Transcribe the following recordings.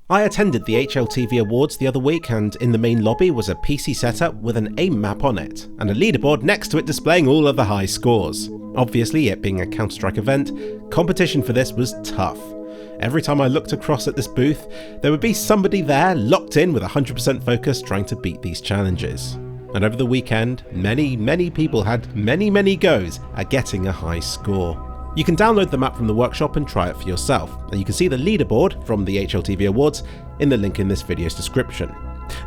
I attended the HLTV Awards the other week, and in the main lobby was a PC setup with an aim map on it, and a leaderboard next to it displaying all of the high scores. Obviously, it being a Counter-Strike event, competition for this was tough. Every time I looked across at this booth, there would be somebody there locked in with 100% focus trying to beat these challenges. And over the weekend, many people had many goes at getting a high score. You can download the map from the workshop and try it for yourself, and you can see the leaderboard from the HLTV Awards in the link in this video's description.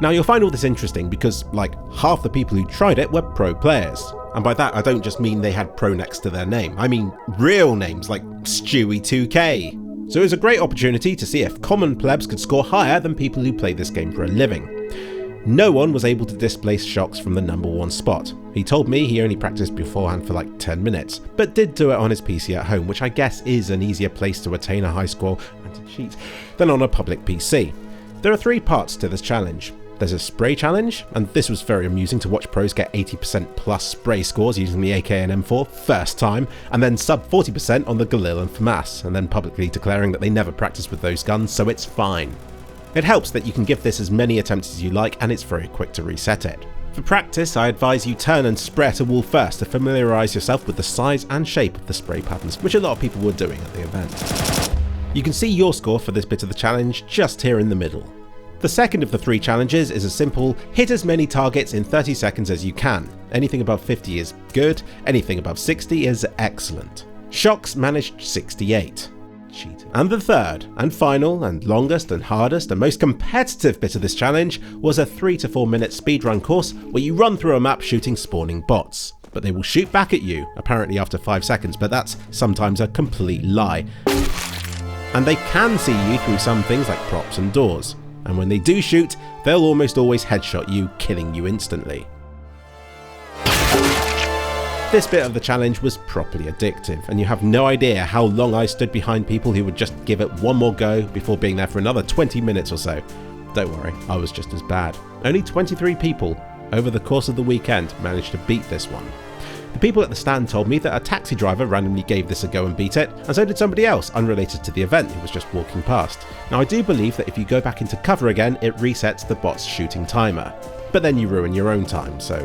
Now you'll find all this interesting because like half the people who tried it were pro players. And by that I don't just mean they had pro next to their name, I mean real names like Stewie2K. So it was a great opportunity to see if common plebs could score higher than people who play this game for a living. No one was able to displace shox from the #1 spot. He told me he only practiced beforehand for like 10 minutes, but did do it on his PC at home, which I guess is an easier place to attain a high score and to cheat than on a public PC. There are 3 parts to this challenge. There's a spray challenge, and this was very amusing to watch pros get 80% plus spray scores using the AK and M4 first time, and then sub 40% on the Galil and FAMAS, and then publicly declaring that they never practiced with those guns, so it's fine. It helps that you can give this as many attempts as you like, and it's very quick to reset it. For practice, I advise you turn and spray at a wall first to familiarise yourself with the size and shape of the spray patterns, which a lot of people were doing at the event. You can see your score for this bit of the challenge just here in the middle. The second of the 3 challenges is a simple, hit as many targets in 30 seconds as you can. Anything above 50 is good, anything above 60 is excellent. shox managed 68. Cheater. And the third, and final, and longest, and hardest, and most competitive bit of this challenge was a 3 to 4 minute speedrun course where you run through a map shooting spawning bots. But they will shoot back at you, apparently after 5 seconds, but that's sometimes a complete lie. And they can see you through some things like props and doors. And when they do shoot, they'll almost always headshot you, killing you instantly. This bit of the challenge was properly addictive, and you have no idea how long I stood behind people who would just give it one more go before being there for another 20 minutes or so. Don't worry, I was just as bad. Only 23 people over the course of the weekend managed to beat this one. The people at the stand told me that a taxi driver randomly gave this a go and beat it, and so did somebody else unrelated to the event who was just walking past. Now I do believe that if you go back into cover again, it resets the bot's shooting timer, but then you ruin your own time, so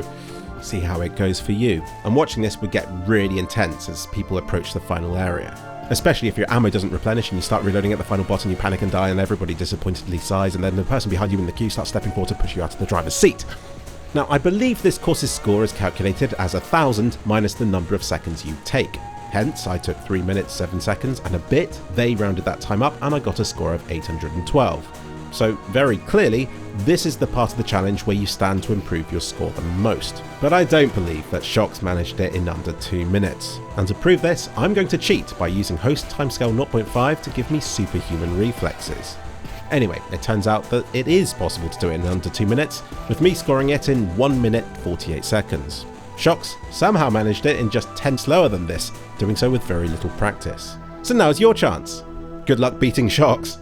see how it goes for you. And watching this would get really intense as people approach the final area. Especially if your ammo doesn't replenish and you start reloading at the final bot and you panic and die and everybody disappointedly sighs, and then the person behind you in the queue starts stepping forward to push you out of the driver's seat. Now I believe this course's score is calculated as 1,000 minus the number of seconds you take. Hence I took 3 minutes 7 seconds and a bit, they rounded that time up and I got a score of 812. So very clearly, this is the part of the challenge where you stand to improve your score the most. But I don't believe that shox managed it in under 2 minutes. And to prove this, I'm going to cheat by using host timescale 0.5 to give me superhuman reflexes. Anyway, it turns out that it is possible to do it in under 2 minutes, with me scoring it in 1 minute 48 seconds. shox somehow managed it in just 10 slower than this, doing so with very little practice. So now's your chance. Good luck beating shox.